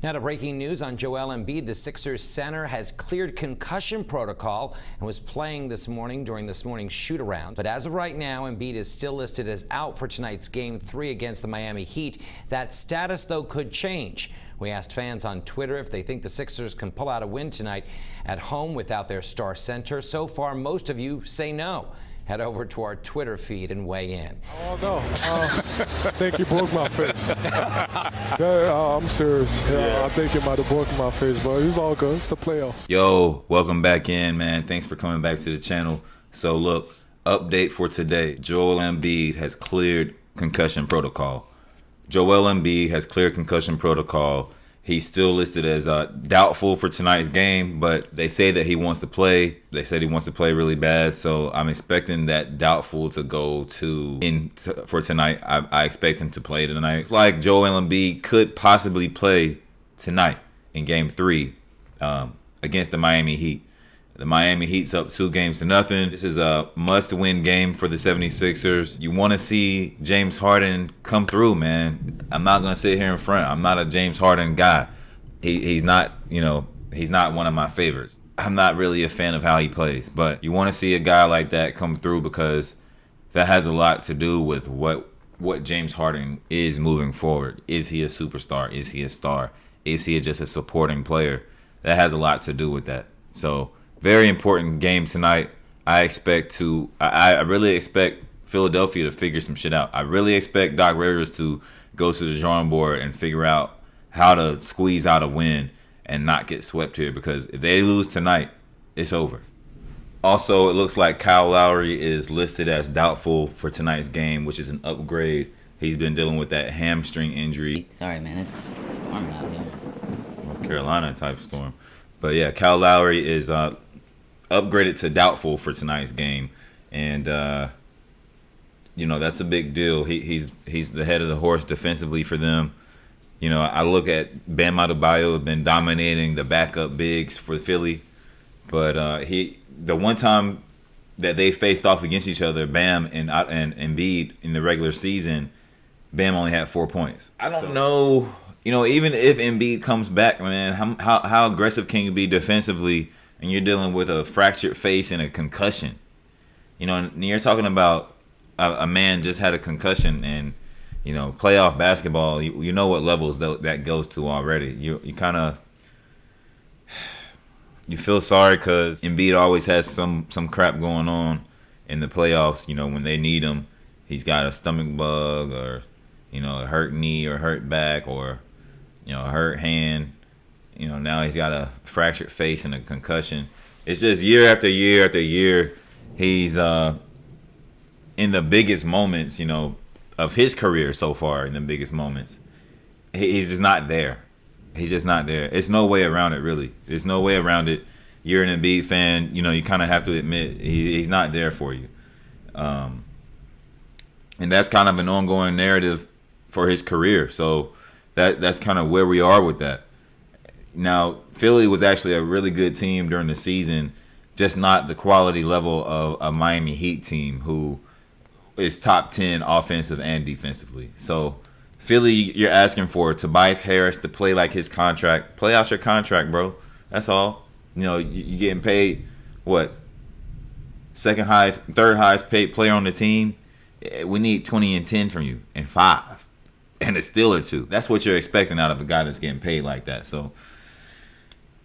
Now to breaking news on Joel Embiid. The Sixers center has cleared concussion protocol and was playing this morning during this morning's shoot-around. But as of right now, Embiid is still listed as out for tonight's Game 3 against the Miami Heat. That status, though, could change. We asked fans on Twitter if they think the Sixers can pull out a win tonight at home without their star center. So far, most of you say no. Head over to our Twitter feed and weigh in. Oh, no. I think he broke my face. I'm serious. I think he might have broken my face, but it's all good. It's the playoffs. Yo, welcome back in, man. Thanks for coming back to the channel. So, look, update for today. Joel Embiid has cleared concussion protocol. Joel Embiid has cleared concussion protocol. He's still listed as doubtful for tonight's game, but they say that he wants to play. They said he wants to play really bad, so I'm expecting that doubtful to go for tonight. I expect him to play tonight. It's like Joel Embiid could possibly play tonight in Game 3 against the Miami Heat. The Miami Heat's up 2-0. This is a must-win game for the 76ers. You want to see James Harden come through, man. I'm not going to sit here in front. I'm not a James Harden guy. He's not, he's not one of my favorites. I'm not really a fan of how he plays. But you want to see a guy like that come through because that has a lot to do with what James Harden is moving forward. Is he a superstar? Is he a star? Is he just a supporting player? That has a lot to do with that. So, very important game tonight. I really expect Philadelphia to figure some shit out. I really expect Doc Rivers to go to the drawing board and figure out how to squeeze out a win and not get swept here, because if they lose tonight, it's over. Also, it looks like Kyle Lowry is listed as doubtful for tonight's game, which is an upgrade. He's been dealing with that hamstring injury. Sorry, man. It's storming out here. North Carolina type storm. But yeah, Kyle Lowry is upgraded to doubtful for tonight's game, and that's a big deal. He's the head of the horse defensively for them. I look at Bam Adebayo have been dominating the backup bigs for Philly, but the one time that they faced off against each other, Bam and Embiid in the regular season, Bam only had 4 points. I don't know. Even if Embiid comes back, man, how aggressive can you be defensively? And you're dealing with a fractured face and a concussion. And you're talking about a man just had a concussion, and playoff basketball. You know what levels that goes to already. You kind of feel sorry because Embiid always has some crap going on in the playoffs. When they need him, he's got a stomach bug or a hurt knee or hurt back or a hurt hand. Now he's got a fractured face and a concussion. It's just year after year after year, he's in the biggest moments, of his career so far. In the biggest moments, he's just not there. He's just not there. It's no way around it, really. There's no way around it. You're an Embiid fan, you kind of have to admit he's not there for you. And that's kind of an ongoing narrative for his career. So that's kind of where we are with that. Now, Philly was actually a really good team during the season, just not the quality level of a Miami Heat team who is top 10 offensive and defensively. So, Philly, you're asking for Tobias Harris to play like his contract. Play out your contract, bro. That's all. You're getting paid, what? Third highest paid player on the team. We need 20 and 10 from you, and 5. And a steal or 2. That's what you're expecting out of a guy that's getting paid like that. So,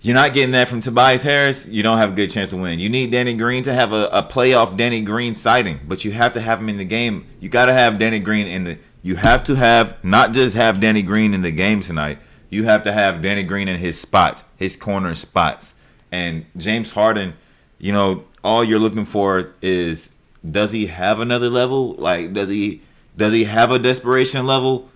you're not getting that from Tobias Harris, you don't have a good chance to win. You need Danny Green to have a playoff Danny Green sighting, but you have to have him in the game. You got to have Danny Green you have to have, not just have Danny Green in the game tonight, you have to have Danny Green in his spots, his corner spots. And James Harden, all you're looking for is, does he have another level? Like, does he have a desperation level?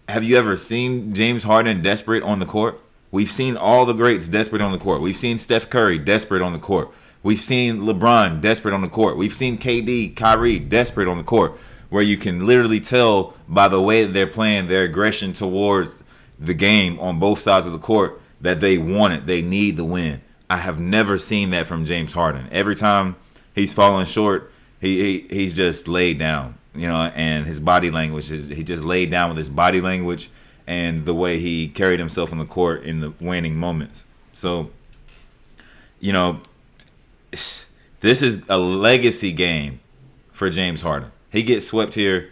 Have you ever seen James Harden desperate on the court? We've seen all the greats desperate on the court. We've seen Steph Curry desperate on the court. We've seen LeBron desperate on the court. We've seen KD, Kyrie desperate on the court, where you can literally tell by the way that they're playing, their aggression towards the game on both sides of the court, that they want it. They need the win. I have never seen that from James Harden. Every time he's falling short, he's just laid down, and his body language he just laid down with his body language. and the way he carried himself on the court in the waning moments. So, you know, this is a legacy game for James Harden. He gets swept here.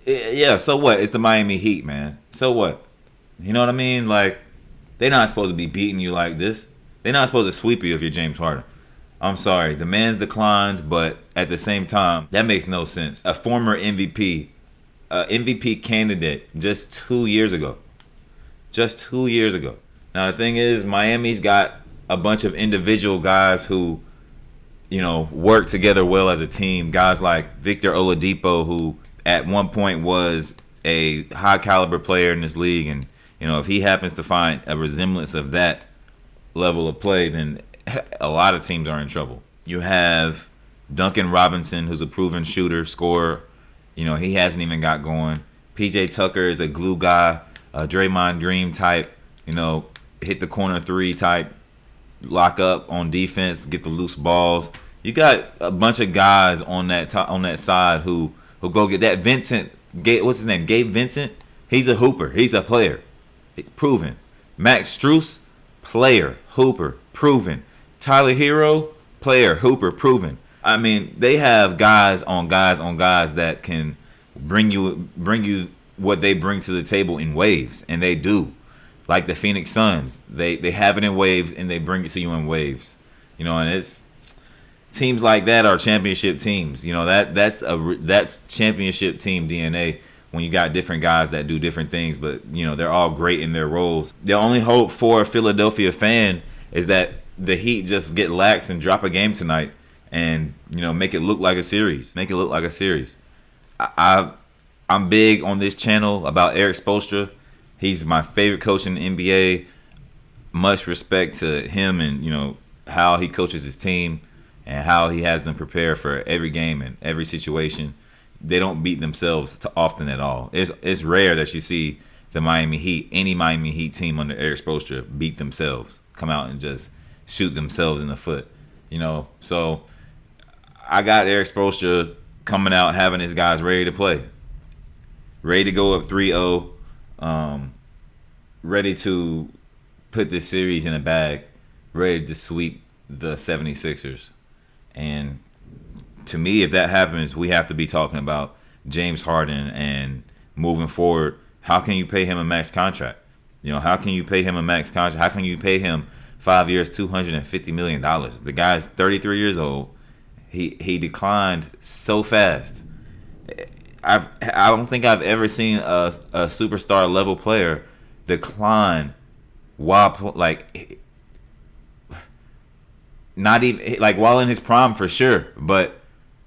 Yeah, so what? It's the Miami Heat, man. So what? You know what I mean? Like, they're not supposed to be beating you like this. They're not supposed to sweep you if you're James Harden. I'm sorry. The man's declined, but at the same time, that makes no sense. A former MVP, MVP candidate just 2 years ago. Just 2 years ago. Now, the thing is, Miami's got a bunch of individual guys who, you know, work together well as a team. Guys like Victor Oladipo, who at one point was a high caliber player in this league. And, you know, if he happens to find a resemblance of that level of play, then a lot of teams are in trouble. You have Duncan Robinson, who's a proven shooter, scorer. You know, he hasn't even got going. PJ Tucker is a glue guy, a Draymond Green type, you know, hit the corner three type, lock up on defense, get the loose balls. You got a bunch of guys on that side who go get that. What's his name? Gabe Vincent. He's a hooper. He's a player, proven. Max Strus, player, hooper, proven. Tyler Hero, player, hooper, proven. I mean, they have guys on guys that can bring you what they bring to the table in waves, and they do. Like the Phoenix Suns, they have it in waves, and they bring it to you in waves. You know, and it's teams like that are championship teams. You know, that's championship team DNA. When you got different guys that do different things, but you know they're all great in their roles. The only hope for a Philadelphia fan is that the Heat just get lax and drop a game tonight, and you know make it look like a series. I'm big on this channel about Eric Spoelstra. He's my favorite coach in the NBA. Much respect to him and you know how he coaches his team and how he has them prepare for every game and every situation. They don't beat themselves often at all. It's rare that you see the Miami Heat, any Miami Heat team under Eric Spoelstra, beat themselves, come out and just shoot themselves in the foot. You know, so I got Eric Spoelstra coming out, having his guys ready to play, ready to go up 3-0, ready to put this series in a bag, ready to sweep the 76ers. And to me, if that happens, we have to be talking about James Harden and moving forward. How can you pay him a max contract? You know, how can you pay him a max contract? How can you pay him 5 years, $250 million? The guy's 33 years old. He declined so fast. I don't think I've ever seen a superstar level player decline while not even like while in his prime for sure, but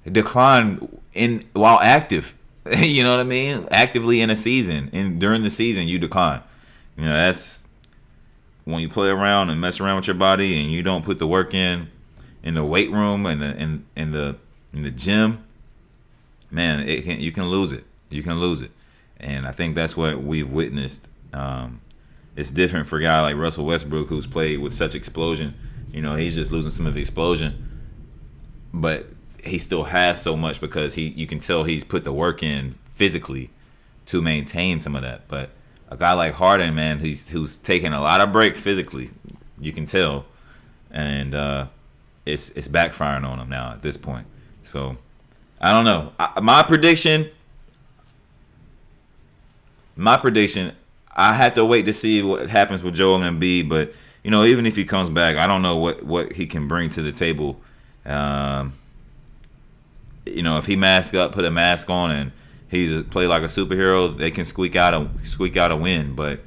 decline while active. You know what I mean? Actively in a season, and during the season you decline. You know, that's when you play around and mess around with your body and you don't put the work in the weight room and in the gym. Man, you can lose it. You can lose it, and I think that's what we've witnessed. It's different for a guy like Russell Westbrook, who's played with such explosion. You know, he's just losing some of the explosion, but he still has so much because you can tell he's put the work in physically to maintain some of that. But a guy like Harden, man, who's taking a lot of breaks physically, you can tell, and it's backfiring on him now at this point. So I don't know. My prediction. I have to wait to see what happens with Joel Embiid, but you know, even if he comes back, I don't know what he can bring to the table. You know, if he masks up, put a mask on, and he's play like a superhero, they can squeak out a win. But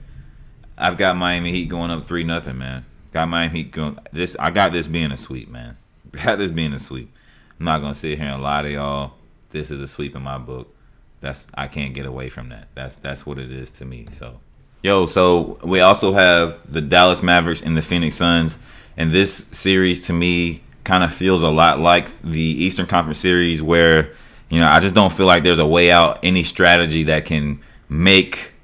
I've got Miami Heat going up 3-0, man. Got Miami Heat going. I got this being a sweep, man. Got this being a sweep. I'm not gonna sit here and lie to y'all. This is a sweep in my book. I can't get away from that. That's what it is to me. So we also have the Dallas Mavericks and the Phoenix Suns, and this series to me kind of feels a lot like the Eastern Conference series, where you know I just don't feel like there's a way out, any strategy that can make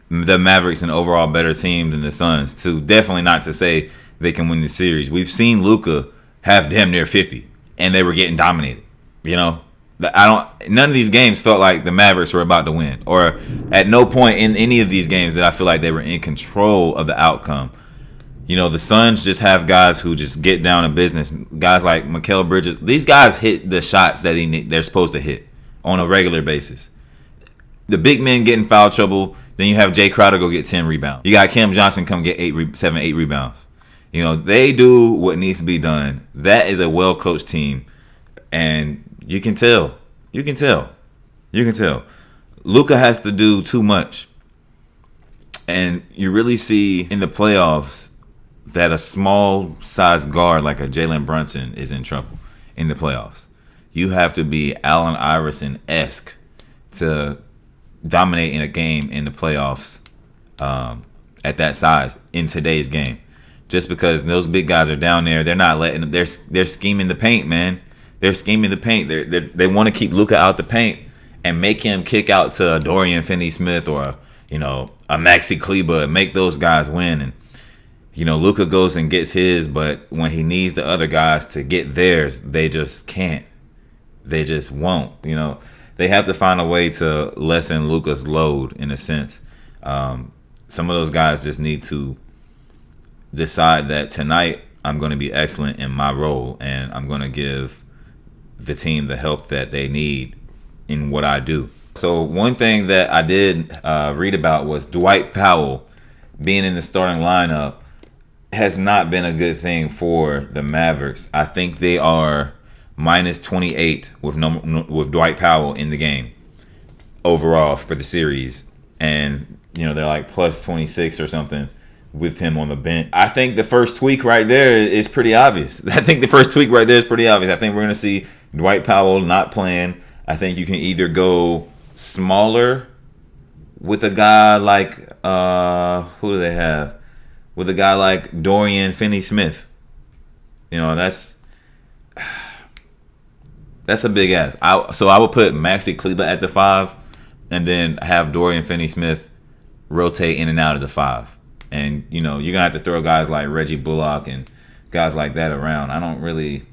the Mavericks an overall better team than the Suns. Definitely not to say they can win the series. We've seen Luka have damn near 50, and they were getting dominated. You know, None of these games felt like the Mavericks were about to win, or at no point in any of these games did I feel like they were in control of the outcome. The Suns just have guys who just get down to business. Guys like Mikal Bridges. These guys hit the shots that they're supposed to hit on a regular basis. The big men get in foul trouble. Then you have Jay Crowder go get 10 rebounds. You got Cam Johnson come get 8 rebounds. They do what needs to be done. That is a well-coached team. And you can tell. Luka has to do too much. And you really see in the playoffs that a small-sized guard like a Jalen Brunson is in trouble in the playoffs. You have to be Allen Iverson-esque to dominate in a game in the playoffs at that size in today's game. Just because those big guys are down there, they're not letting them. They're scheming the paint, man. They're scheming the paint. They want to keep Luka out the paint and make him kick out to a Dorian Finney-Smith or a Maxi Kleber and make those guys win. And Luka goes and gets his, but when he needs the other guys to get theirs, they just can't. They just won't. They have to find a way to lessen Luka's load in a sense. Some of those guys just need to decide that tonight I'm going to be excellent in my role and I'm going to give the team the help that they need in what I do. So one thing that I did read about was Dwight Powell being in the starting lineup has not been a good thing for the Mavericks. I think they are minus 28 with Dwight Powell in the game overall for the series. And, they're like plus 26 or something with him on the bench. I think the first tweak right there is pretty obvious. I think we're going to see Dwight Powell not playing. I think you can either go smaller with a guy like, who do they have? With a guy like Dorian Finney-Smith. That's a big ass. So I would put Maxi Kleber at the 5 and then have Dorian Finney-Smith rotate in and out of the 5. And, you're going to have to throw guys like Reggie Bullock and guys like that around. I don't really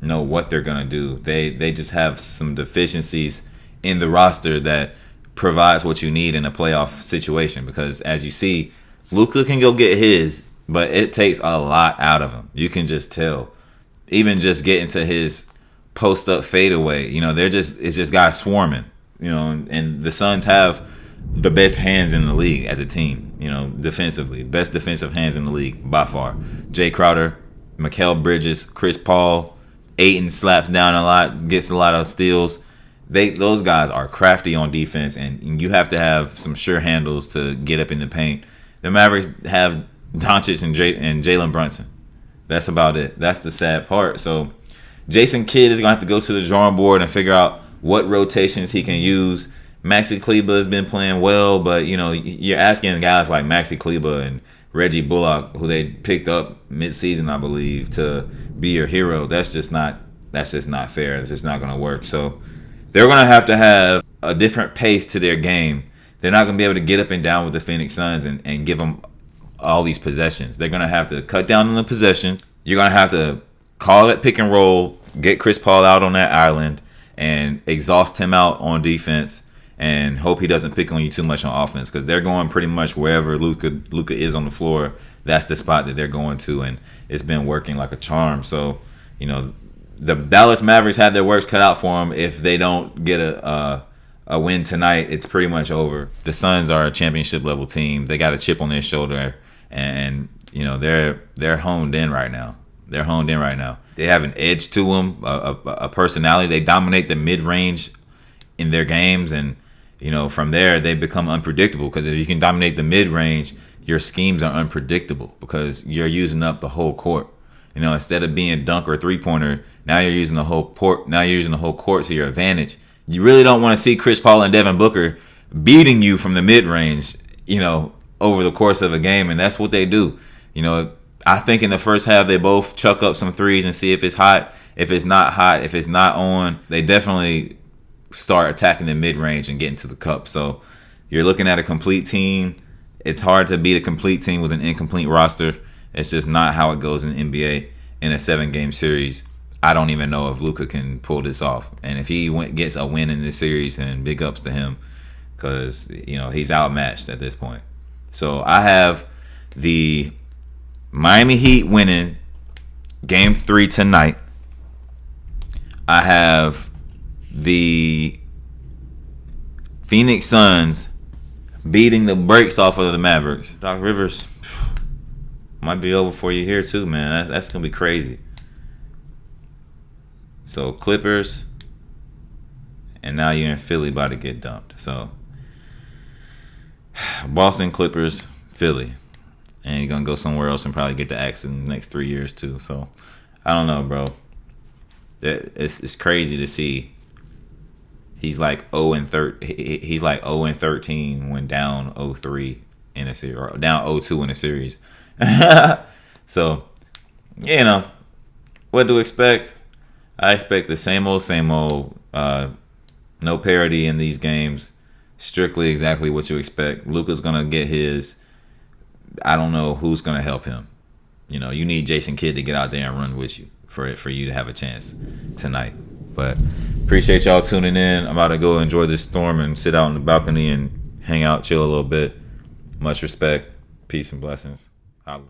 know what they're going to do. They just have some deficiencies in the roster that provides what you need in a playoff situation. Because, as you see, Luka can go get his, but it takes a lot out of him. You can just tell. Even just getting to his post-up fadeaway, it's just guys swarming. And the Suns have the best hands in the league as a team, defensively. Best defensive hands in the league by far. Jay Crowder, Mikal Bridges, Chris Paul, Ayton slaps down a lot, gets a lot of steals. Those guys are crafty on defense, and you have to have some sure handles to get up in the paint. The Mavericks have Doncic and Jalen Brunson. That's about it. That's the sad part. So Jason Kidd is going to have to go to the drawing board and figure out what rotations he can use. Maxi Kleber has been playing well, but you're asking guys like Maxi Kleber and Reggie Bullock, who they picked up mid-season, I believe, to be your hero. That's just not fair. It's just not going to work. So they're going to have a different pace to their game. They're not going to be able to get up and down with the Phoenix Suns and give them all these possessions. They're going to have to cut down on the possessions. You're going to have to call it pick and roll, get Chris Paul out on that island, and exhaust him out on defense, and hope he doesn't pick on you too much on offense, because they're going pretty much wherever Luka is on the floor. That's the spot that they're going to, and it's been working like a charm. So, the Dallas Mavericks have their works cut out for them. If they don't get a win tonight, it's pretty much over. The Suns are a championship level team. They got a chip on their shoulder, and they're honed in right now. They have an edge to them, a personality. They dominate the mid range in their games, and from there they become unpredictable, because if you can dominate the mid range, your schemes are unpredictable because you're using up the whole court. Instead of being dunk or 3-pointer, now you're using the whole court. Now you're using the whole court to your advantage. You really don't want to see Chris Paul and Devin Booker beating you from the mid range, over the course of a game, and that's what they do. I think in the first half they both chuck up some threes and see if it's hot. If it's not hot, if it's not on, they definitely start attacking the mid range and getting to the cup. So you're looking at a complete team. It's hard to beat a complete team with an incomplete roster. It's just not how it goes in the NBA in a 7-game series. I don't even know if Luka can pull this off. And if he gets a win in this series, then big ups to him, because he's outmatched at this point. So I have the Miami Heat winning Game 3 tonight. I have the Phoenix Suns beating the brakes off of the Mavericks. Doc Rivers might be over for you here too, man. That's gonna be crazy. So Clippers, and now you're in Philly about to get dumped. So Boston, Clippers, Philly, and you're gonna go somewhere else and probably get the axe in the next 3 years too. So I don't know, bro. It's crazy to see. He's like 0-13. He's like 0-13 when down 0-3 in a series, or down 0-2 in a series. So, what to expect? I expect the same old. No parity in these games. Strictly exactly what you expect. Luka's gonna get his. I don't know who's gonna help him. You need Jason Kidd to get out there and run with you for you to have a chance tonight. But appreciate y'all tuning in. I'm about to go enjoy this storm and sit out on the balcony and hang out, chill a little bit. Much respect. Peace and blessings. Holla.